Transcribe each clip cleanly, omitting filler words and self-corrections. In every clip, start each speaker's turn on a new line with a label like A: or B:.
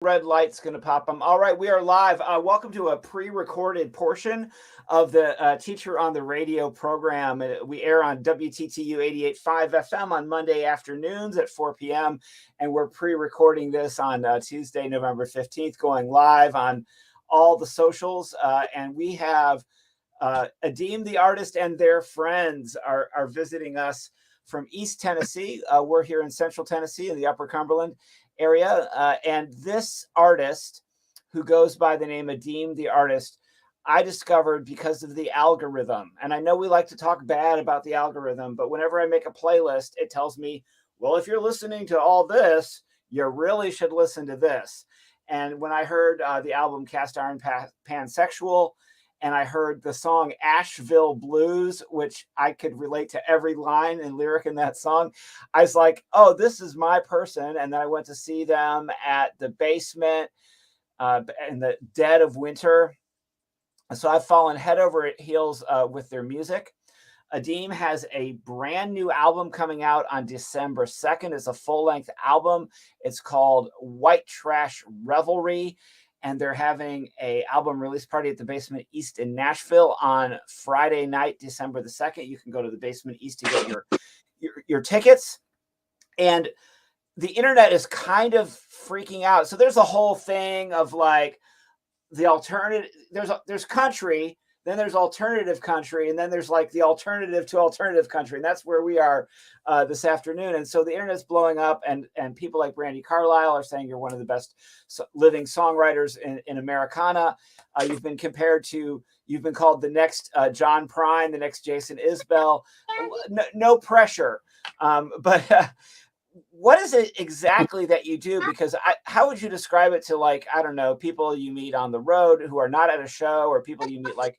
A: Red light's going to pop them. All right, we are live. Welcome to a pre-recorded portion of the Teacher on the Radio program. We air on WTTU 88.5 FM on Monday afternoons at 4 p.m. And we're pre-recording this on Tuesday, November 15th, going live on all the socials. And we have Adeem the Artist and their friends are visiting us from East Tennessee. We're here in Central Tennessee in the Upper Cumberland area. And this artist, who goes by the name Adeem the Artist, I discovered because of the algorithm. And I know we like to talk bad about the algorithm, but whenever I make a playlist, it tells me, well, if you're listening to all this, you really should listen to this. And when I heard the album Cast Iron Pansexual, and I heard the song Asheville Blues, which I could relate to every line and lyric in that song, I was like, oh, this is my person. And then I went to see them at the Basement in the dead of winter. So I've fallen head over heels with their music. Adeem has a brand new album coming out on December 2nd. It's a full-length album. It's called White Trash Revelry. And they're having a album release party at the Basement East in Nashville on Friday night, December the 2nd. You can go to the Basement East to get your tickets. And the internet is kind of freaking out. So there's a whole thing of like the alternative. There's country, then there's alternative country, and then there's like the alternative to alternative country. And that's where we are this afternoon. And so the internet's blowing up, and people like Brandi Carlile are saying you're one of the best living songwriters in Americana. You've been called the next John Prine, the next Jason Isbell. No pressure. But what is it exactly that you do? Because how would you describe it to, like, I don't know, people you meet on the road who are not at a show, or people you meet, like,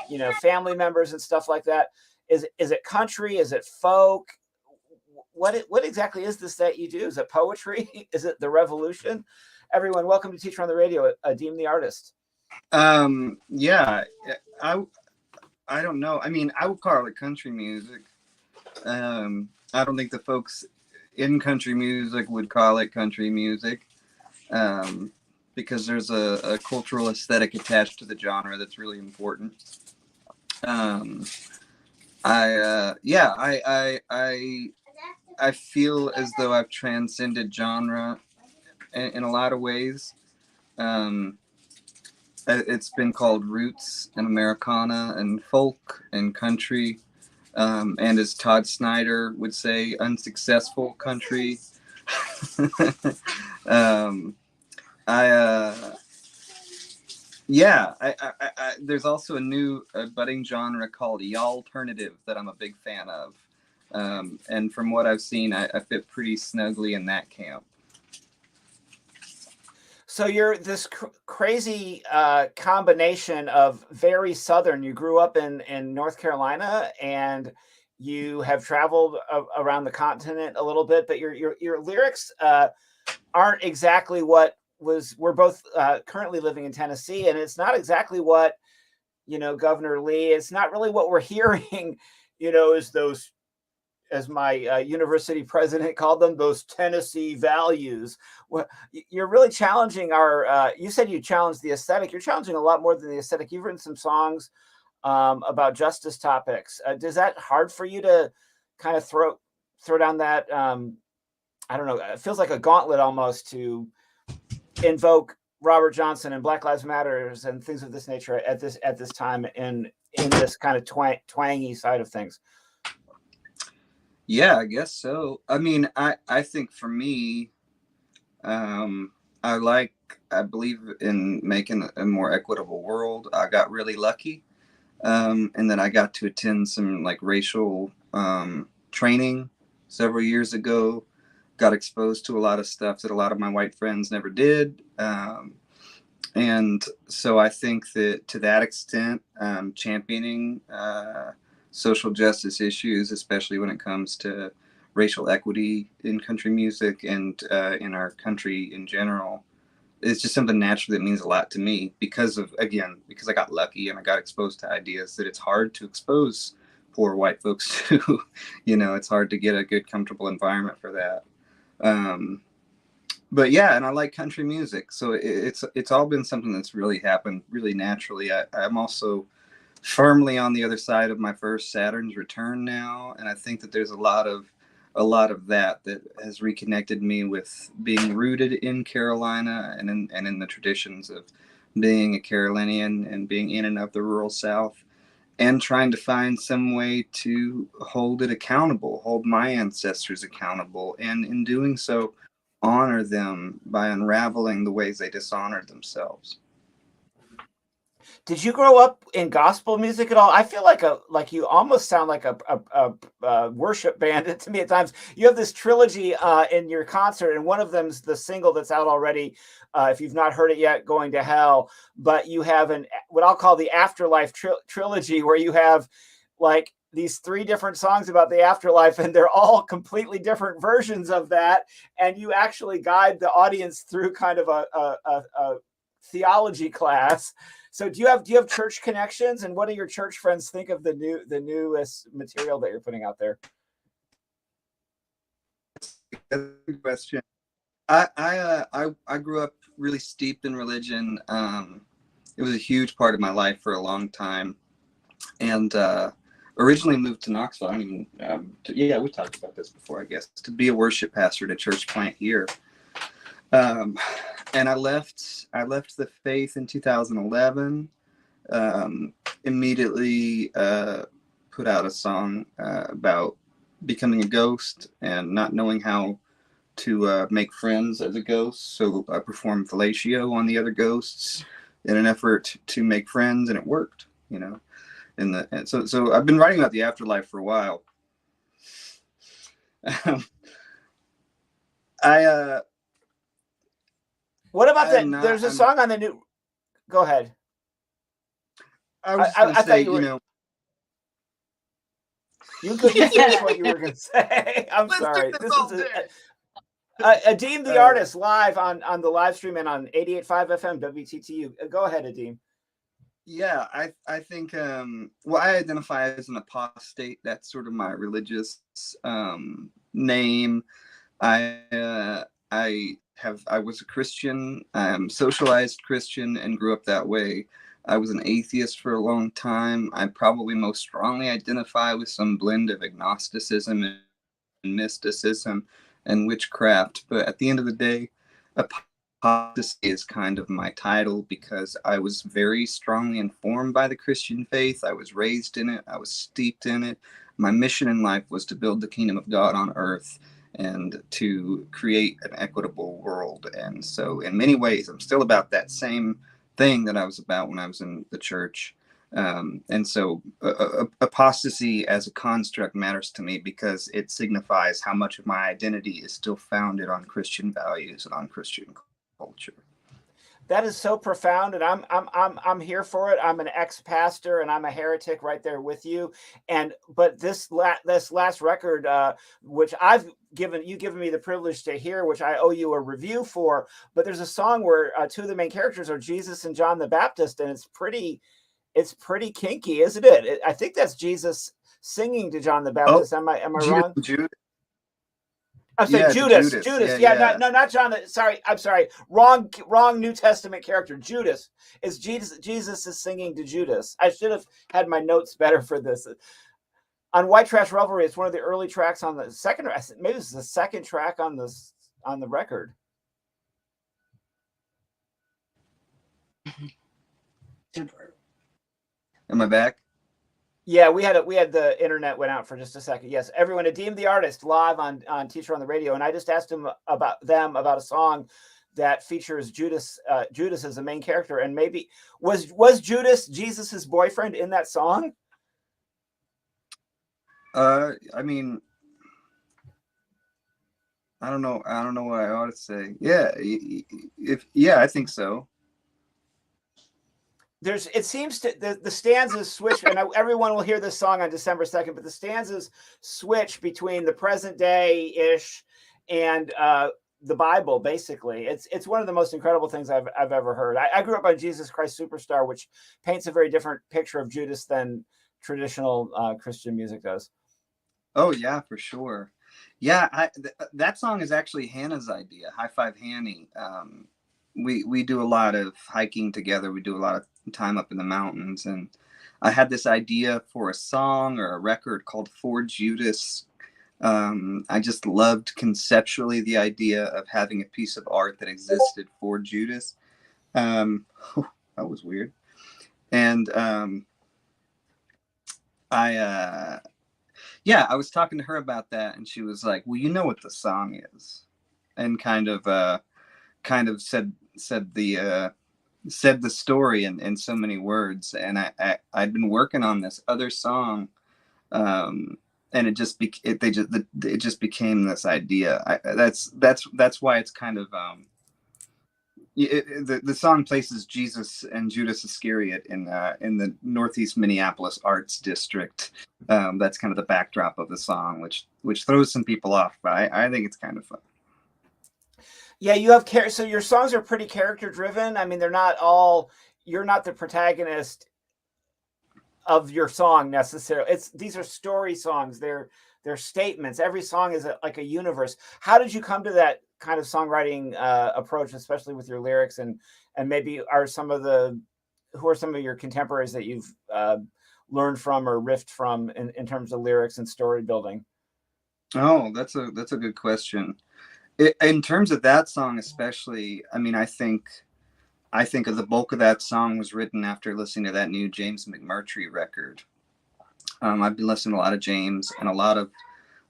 A: you know, family members and stuff like that? Is it country? Is it folk? What exactly is this that you do? Is it poetry? Is it the revolution? Everyone, welcome to Teacher on the Radio, Adeem the Artist.
B: Yeah, I don't know. I mean, I would call it country music. I don't think the folks in country music would call it country music, because there's a cultural aesthetic attached to the genre that's really important. I feel as though I've transcended genre in a lot of ways. It's been called roots and Americana and folk and country. And as Todd Snyder would say, unsuccessful country. There's also a new budding genre called y'alternative that I'm a big fan of. And from what I've seen, I fit pretty snugly in that camp.
A: So you're this crazy combination of very Southern. You grew up in North Carolina, and you have traveled around the continent a little bit, but your lyrics aren't exactly what we're both currently living in Tennessee, and it's not exactly what, you know, Governor Lee, it's not really what we're hearing, you know, is those, as my university president called them, those Tennessee values. Well, you're really challenging our, you said you challenged the aesthetic. You're challenging a lot more than the aesthetic. You've written some songs about justice topics. Is that hard for you to kind of throw down that, I don't know, it feels like a gauntlet almost to invoke Robert Johnson and Black Lives Matters and things of this nature at this time in this kind of twangy side of things?
B: Yeah, I guess so. I mean, I think for me, I believe in making a more equitable world. I got really lucky. And then I got to attend some like racial training several years ago, got exposed to a lot of stuff that a lot of my white friends never did. And so I think that to that extent, championing social justice issues, especially when it comes to racial equity in country music and in our country in general, it's just something natural that means a lot to me because I got lucky and I got exposed to ideas that it's hard to expose poor white folks to. You know, it's hard to get a good, comfortable environment for that. but yeah, and I like country music, so it's all been something that's really happened really naturally. I'm also firmly on the other side of my first Saturn's return now, and I think that there's a lot of that has reconnected me with being rooted in Carolina and in the traditions of being a Carolinian and being in and of the rural South, and trying to find some way to hold it accountable, hold my ancestors accountable, and in doing so, honor them by unraveling the ways they dishonored themselves.
A: Did you grow up in gospel music at all? I feel like you almost sound like a worship band to me at times. You have this trilogy in your concert, and one of them's the single that's out already. If you've not heard it yet, "Going to Hell," but you have what I'll call the Afterlife trilogy, where you have like these 3 different songs about the afterlife, and they're all completely different versions of that. And you actually guide the audience through kind of a theology class. So do you have church connections, and what do your church friends think of the newest material that you're putting out there?
B: That's a good question. I grew up really steeped in religion. It was a huge part of my life for a long time, and originally moved to Knoxville. I don't even yeah, we talked about this before, I guess, to be a worship pastor at a church plant here. And I left the faith in 2011. Immediately put out a song about becoming a ghost and not knowing how to make friends as a ghost. So I performed fellatio on the other ghosts in an effort to make friends, and it worked, you know. And so I've been writing about the afterlife for a while.
A: What about that? There's a song on the new. Go ahead.
B: I thought you were.
A: You could finish what you were going to say. I'm sorry. This is Adeem the Artist live on the live stream and on 88.5 FM WTTU. Go ahead, Adeem.
B: Yeah, I think well, I identify as an apostate. That's sort of my religious name. I was a Christian, socialized Christian, and grew up that way. I was an atheist for a long time. I probably most strongly identify with some blend of agnosticism and mysticism and witchcraft. But at the end of the day, apostasy is kind of my title because I was very strongly informed by the Christian faith. I was raised in it. I was steeped in it. My mission in life was to build the kingdom of God on earth and to create an equitable world. And so in many ways, I'm still about that same thing that I was about when I was in the church. And so apostasy as a construct matters to me because it signifies how much of my identity is still founded on Christian values and on Christian culture.
A: That is so profound, and I'm here for it. I'm an ex-pastor, and I'm a heretic right there with you. But this last record, which you've given me the privilege to hear, which I owe you a review for. But there's a song where 2 of the main characters are Jesus and John the Baptist, and it's pretty kinky, isn't it? I think that's Jesus singing to John the Baptist. Am I wrong?
B: Judas.
A: I'm saying Judas. Yeah. No, not John. Sorry, I'm sorry. Wrong New Testament character. Judas is Jesus. Jesus is singing to Judas. I should have had my notes better for this. On White Trash Revelry, it's one of the early tracks on the second. Maybe it's the second track on the record.
B: Am I back?
A: Yeah, we had the internet went out for just a second. Yes, everyone, Adeem the Artist live on Teacher on the Radio, and I just asked him about a song that features Judas as the main character, and maybe was Judas Jesus's boyfriend in that song?
B: I mean, I don't know what I ought to say. Yeah, I think so.
A: It seems the stanzas switch, and everyone will hear this song on December 2nd, but the stanzas switch between the present day ish and the Bible. Basically, it's one of the most incredible things I've ever heard. I grew up on Jesus Christ Superstar, which paints a very different picture of Judas than traditional Christian music does.
B: Oh yeah, for sure. Yeah, that song is actually Hannah's idea. High Five Hanny. We do a lot of hiking together. We do a lot of time up in the mountains, and I had this idea for a song or a record called For Judas. I just loved conceptually the idea of having a piece of art that existed for Judas. Um, that was weird. And I yeah, I was talking to her about that, and she was like, "Well, you know what the song is," and kind of said the story in so many words. And I'd been working on this other song, and it just became this idea. That's why it's kind of the song places Jesus and Judas Iscariot in the Northeast Minneapolis Arts District. That's kind of the backdrop of the song, which throws some people off, but I think it's kind of fun.
A: Yeah, you have so your songs are pretty character driven. I mean, they're not all, you're not the protagonist of your song necessarily. These are story songs. They're statements. Every song is like a universe. How did you come to that kind of songwriting approach, especially with your lyrics, and maybe who are some of your contemporaries that you've learned from or riffed from in terms of lyrics and story building?
B: Oh, that's a good question. In terms of that song especially, I mean, I think of the bulk of that song was written after listening to that new James McMurtry record. I've been listening to a lot of James and a lot of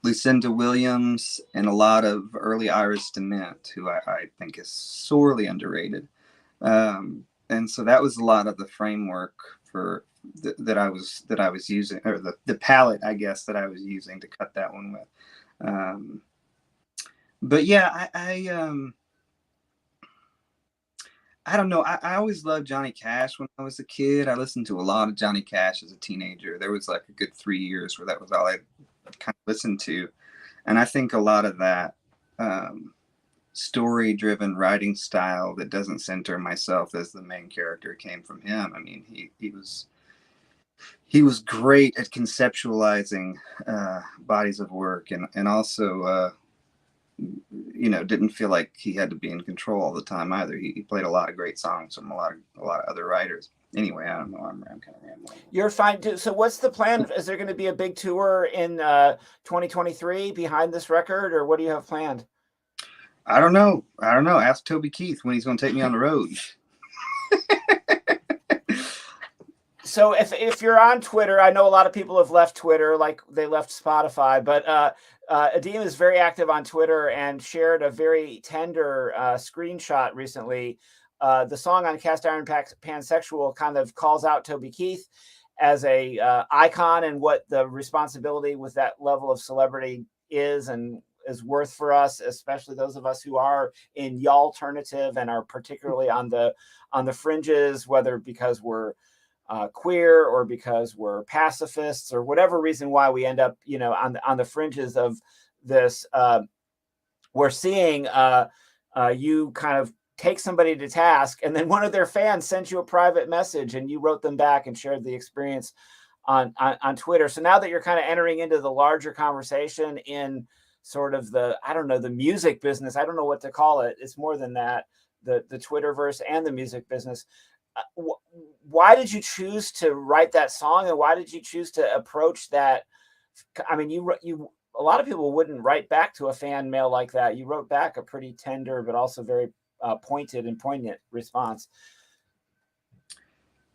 B: Lucinda Williams and a lot of early Iris DeMent, who I think is sorely underrated. And so that was a lot of the framework for that I was using, or the palette, I guess, that I was using to cut that one with. But yeah, I don't know. I always loved Johnny Cash when I was a kid. I listened to a lot of Johnny Cash as a teenager. There was like a good 3 years where that was all I kind of listened to. And I think a lot of that story-driven writing style that doesn't center myself as the main character came from him. I mean, he was great at conceptualizing bodies of work, and also didn't feel like he had to be in control all the time either. He played a lot of great songs from a lot of other writers. Anyway, I don't know. I'm kind of rambling.
A: You're fine too. So what's the plan? Is there going to be a big tour in 2023 behind this record, or what do you have planned?
B: I don't know. Ask Toby Keith when he's going to take me on the road.
A: So if you're on Twitter, I know a lot of people have left Twitter, like they left Spotify, but Adeem is very active on Twitter and shared a very tender screenshot recently. The song on Cast Iron Pansexual kind of calls out Toby Keith as a icon, and what the responsibility with that level of celebrity is and is worth for us, especially those of us who are in y'alternative and are particularly on the fringes, whether because we're queer or because we're pacifists or whatever reason why we end up, on the fringes of this. We're seeing you kind of take somebody to task, and then one of their fans sent you a private message and you wrote them back and shared the experience on Twitter. So now that you're kind of entering into the larger conversation in sort of the music business, I don't know what to call it. It's more than that, the Twitterverse and the music business. Why did you choose to write that song, and why did you choose to approach that? I mean, a lot of people wouldn't write back to a fan mail like that. You wrote back a pretty tender, but also very pointed and poignant response.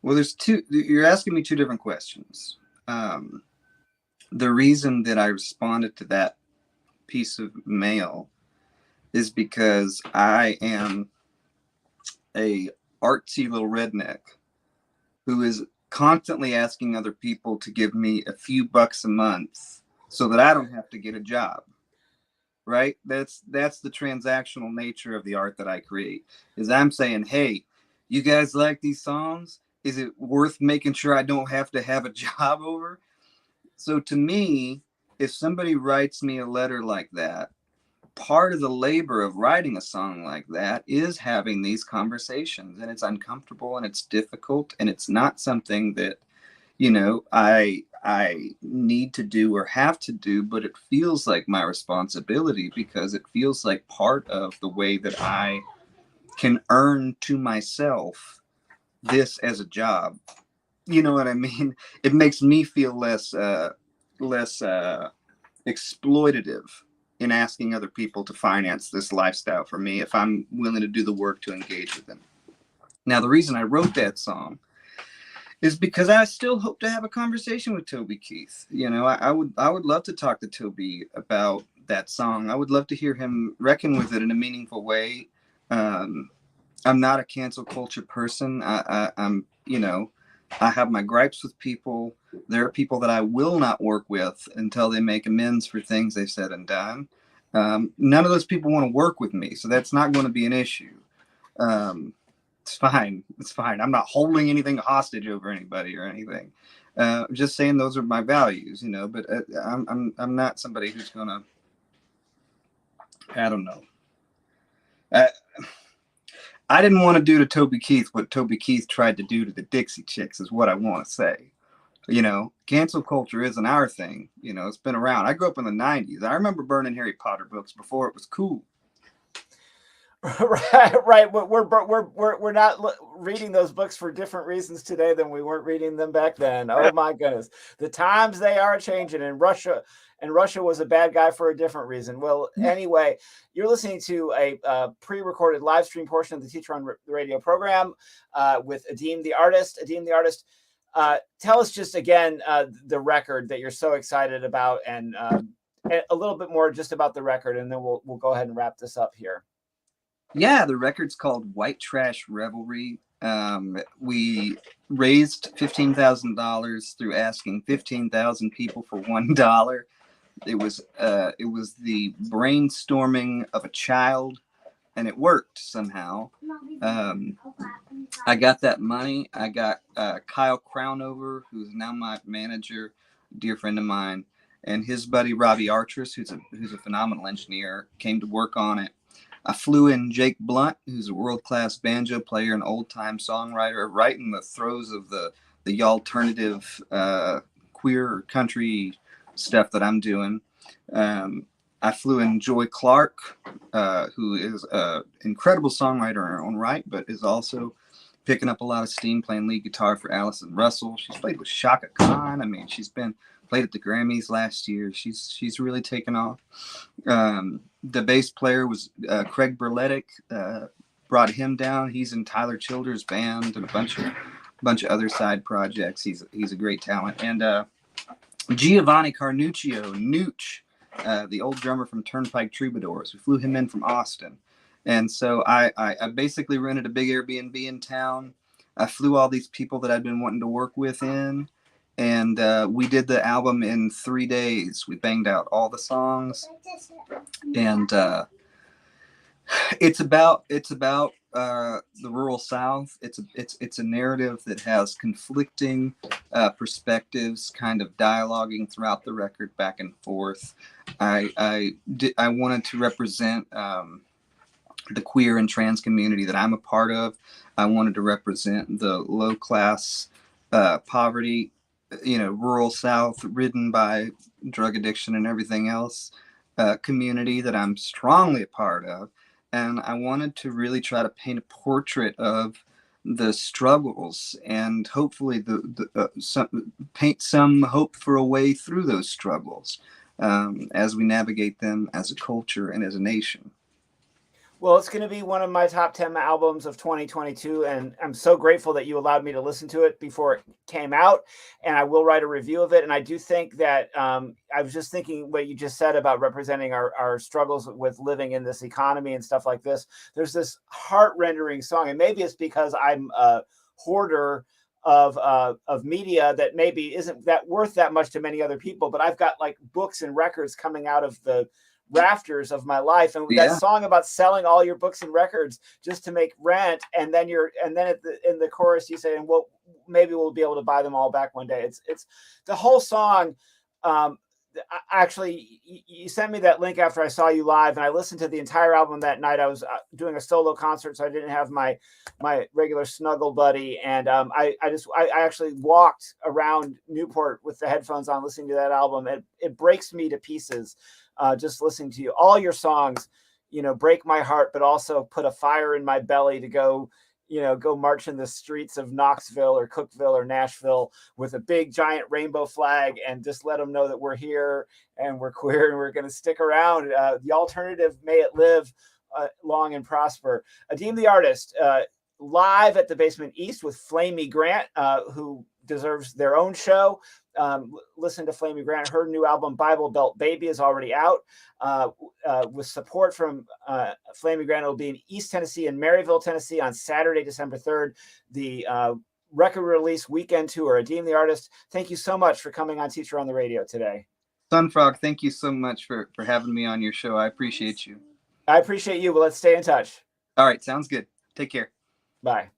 B: Well, you're asking me two different questions. The reason that I responded to that piece of mail is because I am a artsy little redneck who is constantly asking other people to give me a few bucks a month so that I don't have to get a job. Right? That's the transactional nature of the art that I create. Is I'm saying, hey, you guys like these songs? Is it worth making sure I don't have to have a job over? So to me, if somebody writes me a letter like that, part of the labor of writing a song like that is having these conversations, and it's uncomfortable and it's difficult, and it's not something that you know, I need to do or have to do, but it feels like my responsibility because it feels like part of the way that I can earn to myself this as a job. You know what I mean? It makes me feel less exploitative in asking other people to finance this lifestyle for me if I'm willing to do the work to engage with them. Now, the reason I wrote that song is because I still hope to have a conversation with Toby Keith. You know, I would love to talk to Toby about that song. I would love to hear him reckon with it in a meaningful way. Um, I'm not a cancel culture person. I'm, you know, I have my gripes with people. There are people that I will not work with until they make amends for things they've said and done. None of those people want to work with me, so that's not going to be an issue. Um, it's fine. It's fine. I'm not holding anything hostage over anybody or anything. Just saying those are my values, you know. But I'm not somebody who's gonna. I don't know. Uh, I didn't want to do to Toby Keith what Toby Keith tried to do to the Dixie Chicks, is what I want to say. You know, cancel culture isn't our thing. You know, it's been around. I grew up in the 90s. I remember burning Harry Potter books before it was cool.
A: Right. We're not reading those books for different reasons today than we weren't reading them back then. Oh my goodness, the times they are changing. And Russia was a bad guy for a different reason. Well, anyway, you're listening to a pre-recorded live stream portion of the Teacher on the Radio program with Adeem the Artist. Adeem the Artist, tell us just again the record that you're so excited about, and a little bit more just about the record, and then we'll go ahead and wrap this up here.
B: Yeah, the record's called White Trash Revelry. We raised $15,000 through asking 15,000 people for $1. It was the brainstorming of a child, and it worked somehow. I got that money. I got Kyle Crownover, who's now my manager, dear friend of mine, and his buddy Robbie Artress, who's a phenomenal engineer, came to work on it. I flew in Jake Blunt, who's a world-class banjo player and old-time songwriter, right in the throes of the alternative queer country stuff that I'm doing. I flew in Joy Clark, who is an incredible songwriter in her own right, but is also picking up a lot of steam playing lead guitar for Allison Russell. She's played with Shaka Khan. I mean, she's played at the Grammys last year. She's really taken off. The bass player was Craig Berletic. Brought him down. He's in Tyler Childers' band and a bunch of other side projects. He's a great talent. And Giovanni Carnuccio, Nooch, the old drummer from Turnpike Troubadours. We flew him in from Austin. And so I basically rented a big Airbnb in town. I flew all these people that I'd been wanting to work with in. And we did the album in 3 days. We banged out all the songs, and it's about the rural South. It's a narrative that has conflicting perspectives, kind of dialoguing throughout the record, back and forth. I wanted to represent the queer and trans community that I'm a part of. I wanted to represent the low class poverty, you know, rural South ridden by drug addiction and everything else community that I'm strongly a part of. And I wanted to really try to paint a portrait of the struggles and hopefully paint some hope for a way through those struggles as we navigate them as a culture and as a nation.
A: Well, it's going to be one of my top 10 albums of 2022, and I'm so grateful that you allowed me to listen to it before it came out, and I will write a review of it. And I do think that I was just thinking what you just said about representing our struggles with living in this economy and stuff like this. There's this heart-rendering song, and maybe it's because I'm a hoarder of media that maybe isn't that worth that much to many other people, but I've got like books and records coming out of the rafters of my life, and that song about selling all your books and records just to make rent, and then in the chorus you say, and maybe we'll be able to buy them all back one day. It's the whole song. actually, you sent me that link after I saw you live, and I listened to the entire album that night. I was doing a solo concert, so I didn't have my regular snuggle buddy, and I actually walked around Newport with the headphones on, listening to that album. It breaks me to pieces, just listening to you. All your songs, break my heart, but also put a fire in my belly to go march in the streets of Knoxville or Cookeville or Nashville with a big giant rainbow flag and just let them know that we're here and we're queer and we're going to stick around. The alternative, may it live long and prosper. Adeem the Artist, live at the Basement East with Flamey Grant, who deserves their own show. Listen to Flamey Grant. Her new album, Bible Belt Baby, is already out. With support from Flamey Grant, it will be in East Tennessee and Maryville, Tennessee on Saturday, December 3rd. The record release weekend tour. Adeem the Artist, thank you so much for coming on Teacher on the Radio today.
B: Sunfrog, thank you so much for having me on your show. I appreciate you.
A: I appreciate you. Well, let's stay in touch.
B: All right, sounds good. Take care.
A: Bye.